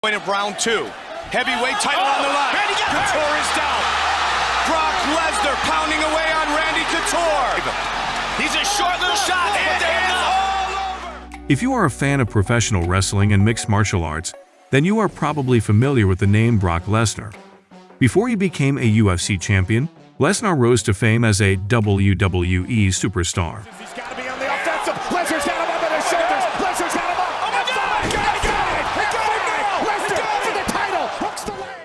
Point of round two. Heavyweight title on the line. Couture is down. Brock Lesnar pounding away on Randy Couture. He's a short little shot. All over. If you are a fan of professional wrestling and mixed martial arts, then you are probably familiar with the name Brock Lesnar. Before he became a UFC champion, Lesnar rose to fame as a WWE superstar. He's got to be on the offensive. Lesnar's got him up in his shoulders. Lesnar's got him up. Oh my God! Lesnar for the title. Hooks the leg.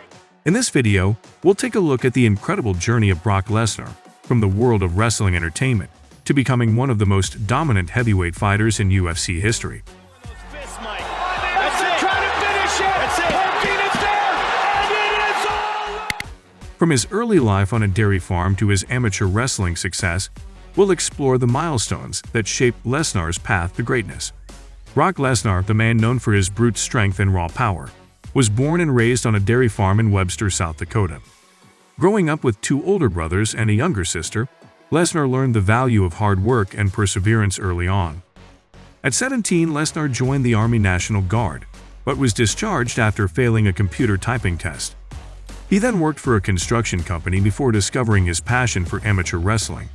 In this video, we'll take a look at the incredible journey of Brock Lesnar from the world of wrestling entertainment to becoming one of the most dominant heavyweight fighters in UFC history. From his early life on a dairy farm to his amateur wrestling success, we'll explore the milestones that shaped Lesnar's path to greatness. Brock Lesnar, the man known for his brute strength and raw power, was born and raised on a dairy farm in Webster, South Dakota. Growing up with two older brothers and a younger sister, Lesnar learned the value of hard work and perseverance early on. At 17, Lesnar joined the Army National Guard, but was discharged after failing a computer typing test. He then worked for a construction company before discovering his passion for amateur wrestling.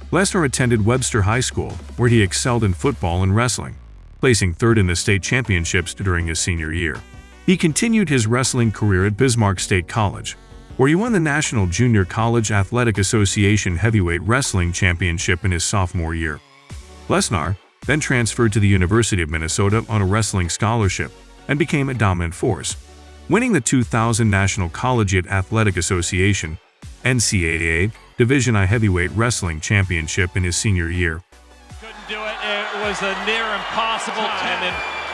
Lesnar attended Webster High School, where he excelled in football and wrestling, placing third in the state championships during his senior year. He continued his wrestling career at Bismarck State College, where he won the National Junior College Athletic Association Heavyweight Wrestling Championship in his sophomore year. Lesnar then transferred to the University of Minnesota on a wrestling scholarship and became a dominant force, winning the 2000 National Collegiate Athletic Association (NCAA) Division I Heavyweight Wrestling Championship in his senior year. Couldn't do it. It was a near impossible, and then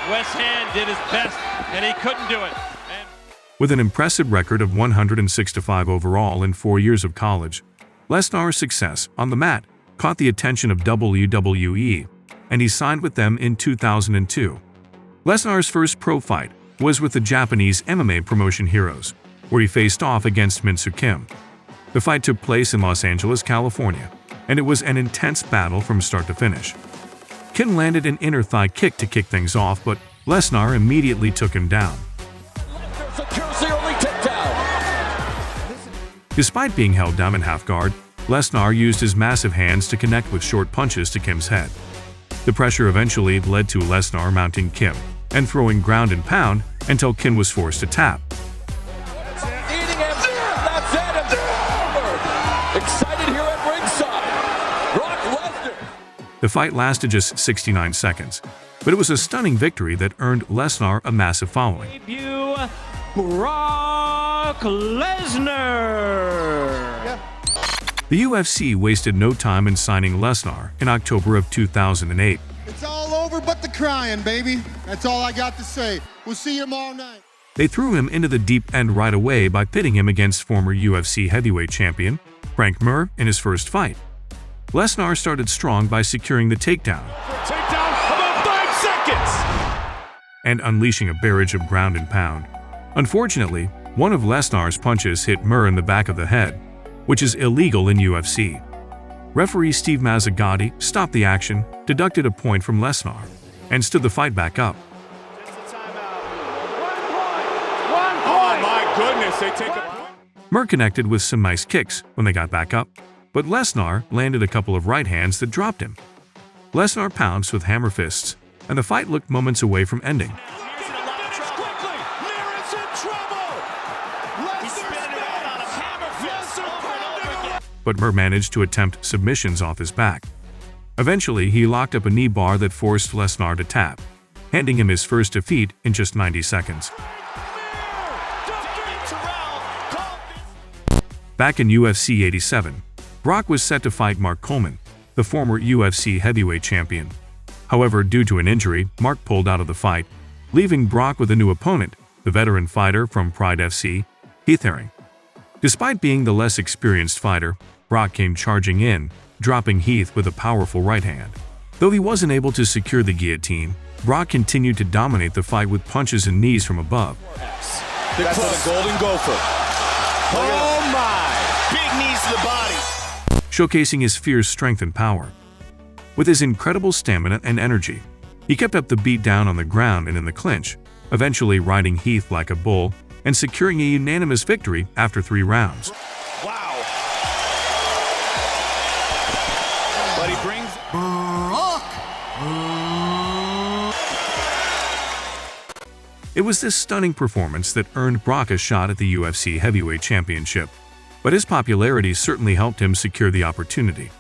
Wes Hand did his best, and he couldn't do it. With an impressive record of 165 overall in 4 years of college, Lesnar's success on the mat caught the attention of WWE, and he signed with them in 2002. Lesnar's first pro fight was with the Japanese MMA promotion Heroes, where he faced off against Min-Soo Kim. The fight took place in Los Angeles, California, and it was an intense battle from start to finish. Kim landed an inner thigh kick to kick things off, but Lesnar immediately took him down. Despite being held down in half guard, Lesnar used his massive hands to connect with short punches to Kim's head. The pressure eventually led to Lesnar mounting Kim and throwing ground and pound until Kim was forced to tap. Excited here at ringside. Brock Lesnar. The fight lasted just 69 seconds, but it was a stunning victory that earned Lesnar a massive following. Debut, Brock Lesnar. The UFC wasted no time in signing Lesnar in October of 2008. It's all over but the crying, baby. That's all I got to say. We'll see you tomorrow night. They threw him into the deep end right away by pitting him against former UFC heavyweight champion Frank Mir in his first fight. Lesnar started strong by securing the takedown About 5 seconds. and unleashing a barrage of ground and pound. Unfortunately, one of Lesnar's punches hit Mir in the back of the head, which is illegal in UFC. Referee Steve Mazzagatti stopped the action, deducted a point from Lesnar, and stood the fight back up. Oh my goodness, they take a point. Mir connected with some nice kicks when they got back up, but Lesnar landed a couple of right hands that dropped him. Lesnar pounced with hammer fists, and the fight looked moments away from ending. But Mir managed to attempt submissions off his back. Eventually, he locked up a knee bar that forced Lesnar to tap, handing him his first defeat in just 90 seconds. Back in UFC 87, Brock was set to fight Mark Coleman, the former UFC heavyweight champion. However, due to an injury, Mark pulled out of the fight, leaving Brock with a new opponent, the veteran fighter from Pride FC, Heath Herring. Despite being the less experienced fighter, Brock came charging in, dropping Heath with a powerful right hand. Though he wasn't able to secure the guillotine, Brock continued to dominate the fight with punches and knees from above. That's the Golden Gopher. Oh my! Big knees to the body. Showcasing his fierce strength and power. With his incredible stamina and energy, he kept up the beat down on the ground and in the clinch, eventually riding Heath like a bull and securing a unanimous victory after 3 rounds. Wow. But he brings Brock. It was this stunning performance that earned Brock a shot at the UFC Heavyweight Championship, but his popularity certainly helped him secure the opportunity.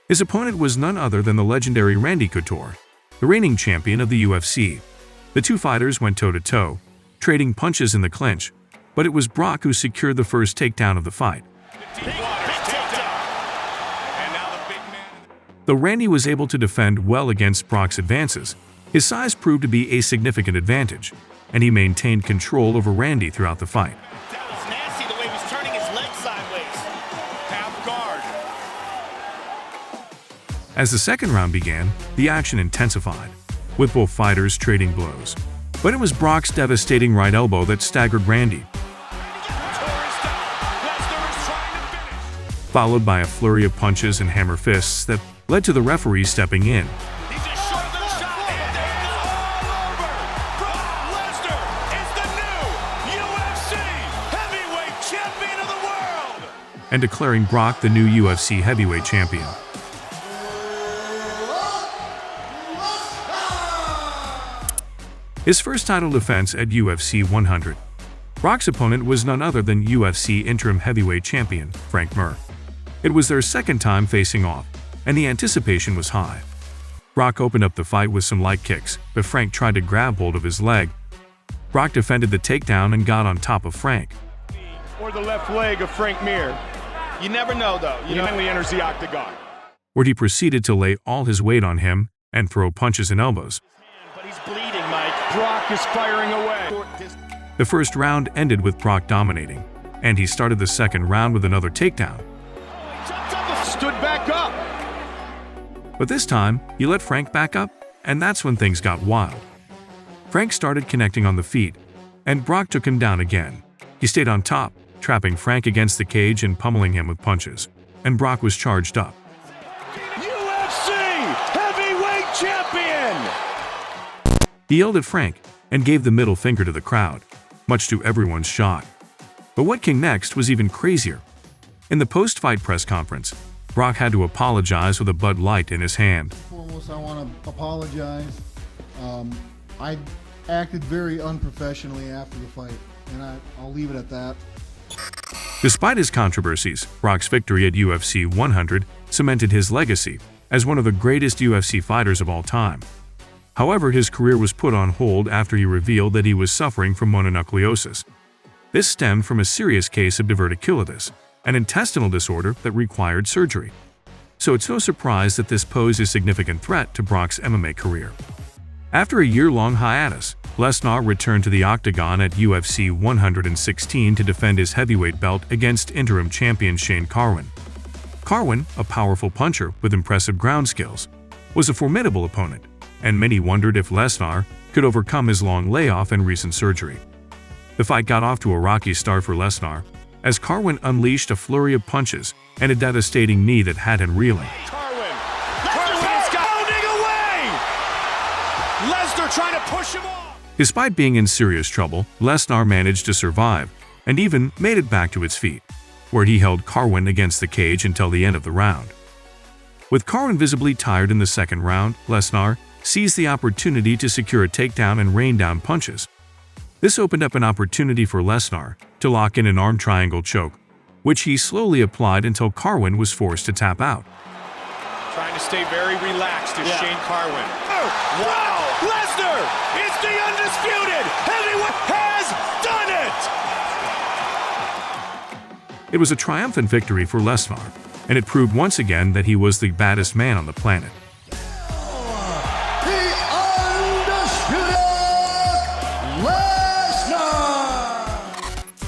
His opponent was none other than the legendary Randy Couture, the reigning champion of the UFC. The two fighters went toe-to-toe, trading punches in the clinch, but it was Brock who secured the first takedown of the fight. Though Randy was able to defend well against Brock's advances, his size proved to be a significant advantage, and he maintained control over Randy throughout the fight. That was nasty the way he was turning his leg sideways. Half guard. As the second round began, the action intensified, with both fighters trading blows. But it was Brock's devastating right elbow that staggered Randy, followed by a flurry of punches and hammer fists that led to the referee stepping in. He's a short little shot and it's all over. Brock Lesnar is the new UFC heavyweight champion of the world. And declaring Brock the new UFC heavyweight champion. His first title defense at UFC 100. Brock's opponent was none other than UFC interim heavyweight champion Frank Mir. It was their second time facing off, and the anticipation was high. Brock opened up the fight with some light kicks, but Frank tried to grab hold of his leg. Brock defended the takedown and got on top of Frank. Or the left leg of Frank Mir. You never know, though. He finally enters the octagon. Where he proceeded to lay all his weight on him and throw punches and elbows. But he's bleeding, Mike. Brock is firing away. The first round ended with Brock dominating, and he started the second round with another takedown. Stood back up. But this time, he let Frank back up, and that's when things got wild. Frank started connecting on the feet, and Brock took him down again. He stayed on top, trapping Frank against the cage and pummeling him with punches, and Brock was charged up. UFC heavyweight champion. He yelled at Frank and gave the middle finger to the crowd, much to everyone's shock. But what came next was even crazier. In the post-fight press conference, Brock had to apologize with a Bud Light in his hand. Foremost, I want to apologize. I acted very unprofessionally after the fight, and I'll leave it at that. Despite his controversies, Brock's victory at UFC 100 cemented his legacy as one of the greatest UFC fighters of all time. However, his career was put on hold after he revealed that he was suffering from mononucleosis. This stemmed from a serious case of diverticulitis, an intestinal disorder that required surgery. So it's no surprise that this posed a significant threat to Brock's MMA career. After a year-long hiatus, Lesnar returned to the octagon at UFC 116 to defend his heavyweight belt against interim champion Shane Carwin. Carwin, a powerful puncher with impressive ground skills, was a formidable opponent, and many wondered if Lesnar could overcome his long layoff and recent surgery. The fight got off to a rocky start for Lesnar, as Carwin unleashed a flurry of punches and a devastating knee that had him reeling. Carwin. Lesnar's pounding away. Lesnar trying to push him off. Despite being in serious trouble, Lesnar managed to survive and even made it back to its feet, where he held Carwin against the cage until the end of the round. With Carwin visibly tired in the second round, Lesnar seized the opportunity to secure a takedown and rain down punches. This opened up an opportunity for Lesnar to lock in an arm triangle choke, which he slowly applied until Carwin was forced to tap out. Trying to stay very relaxed is Shane Carwin. Oh, wow. Lesnar is the undisputed heavyweight, has done it. It was a triumphant victory for Lesnar, and it proved once again that he was the baddest man on the planet.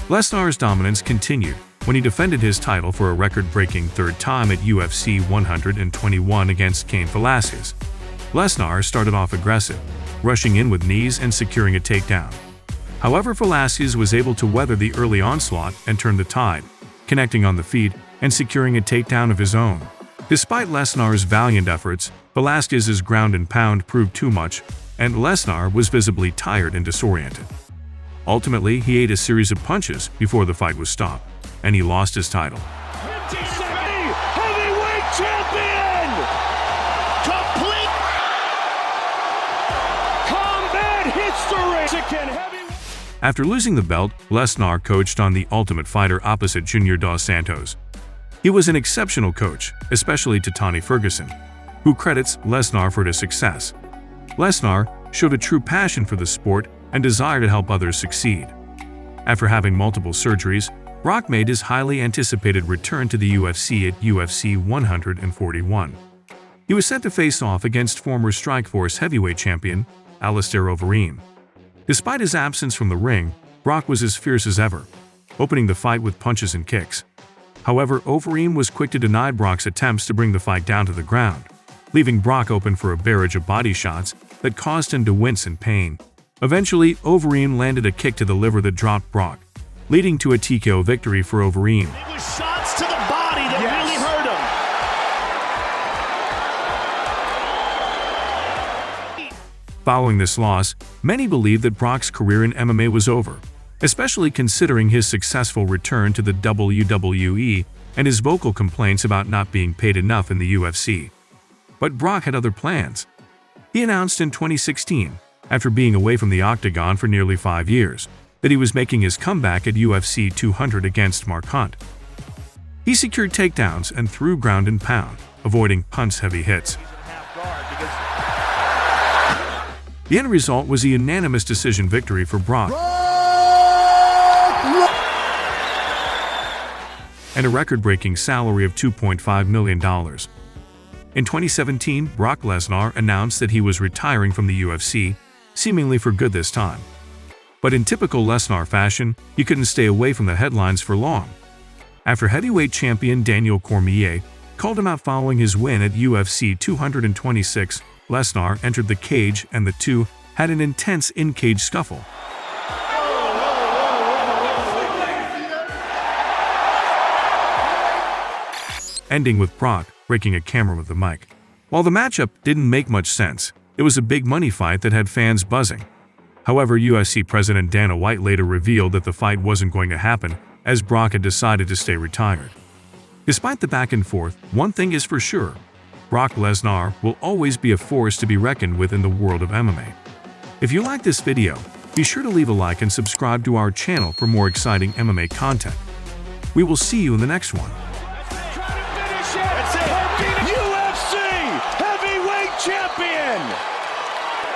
Lesnar's dominance continued when he defended his title for a record-breaking third time at UFC 121 against Cain Velasquez. Lesnar started off aggressive, rushing in with knees and securing a takedown. However, Velasquez was able to weather the early onslaught and turn the tide, connecting on the feet and securing a takedown of his own. Despite Lesnar's valiant efforts, Velasquez's ground and pound proved too much, and Lesnar was visibly tired and disoriented. Ultimately, he ate a series of punches before the fight was stopped, and he lost his title. Heavyweight champion! Complete combat history! After losing the belt, Lesnar coached on The Ultimate Fighter opposite Junior Dos Santos. He was an exceptional coach, especially to Tony Ferguson, who credits Lesnar for his success. Lesnar showed a true passion for the sport and desire to help others succeed. After having multiple surgeries, Brock made his highly anticipated return to the UFC at UFC 141. He was set to face off against former Strikeforce heavyweight champion Alistair Overeem. Despite his absence from the ring, Brock was as fierce as ever, opening the fight with punches and kicks. However, Overeem was quick to deny Brock's attempts to bring the fight down to the ground, leaving Brock open for a barrage of body shots that caused him to wince in pain. Eventually, Overeem landed a kick to the liver that dropped Brock, leading to a TKO victory for Overeem. It was shots to the body that really hurt him. Following this loss, many believe that Brock's career in MMA was over, especially considering his successful return to the WWE and his vocal complaints about not being paid enough in the UFC. But Brock had other plans. He announced in 2016, after being away from the octagon for nearly 5 years, that he was making his comeback at UFC 200 against Mark Hunt. He secured takedowns and threw ground and pound, avoiding Hunt's heavy hits. The end result was a unanimous decision victory for Brock and a record-breaking salary of $2.5 million. In 2017, Brock Lesnar announced that he was retiring from the UFC, seemingly for good this time. But in typical Lesnar fashion, he couldn't stay away from the headlines for long. After heavyweight champion Daniel Cormier called him out following his win at UFC 226, Lesnar entered the cage and the two had an intense in-cage scuffle. Ending with Brock breaking a camera with the mic. While the matchup didn't make much sense, it was a big money fight that had fans buzzing. However, UFC President Dana White later revealed that the fight wasn't going to happen, as Brock had decided to stay retired. Despite the back and forth, one thing is for sure: Brock Lesnar will always be a force to be reckoned with in the world of MMA. If you like this video, be sure to leave a like and subscribe to our channel for more exciting MMA content. We will see you in the next one. UFC heavyweight champion!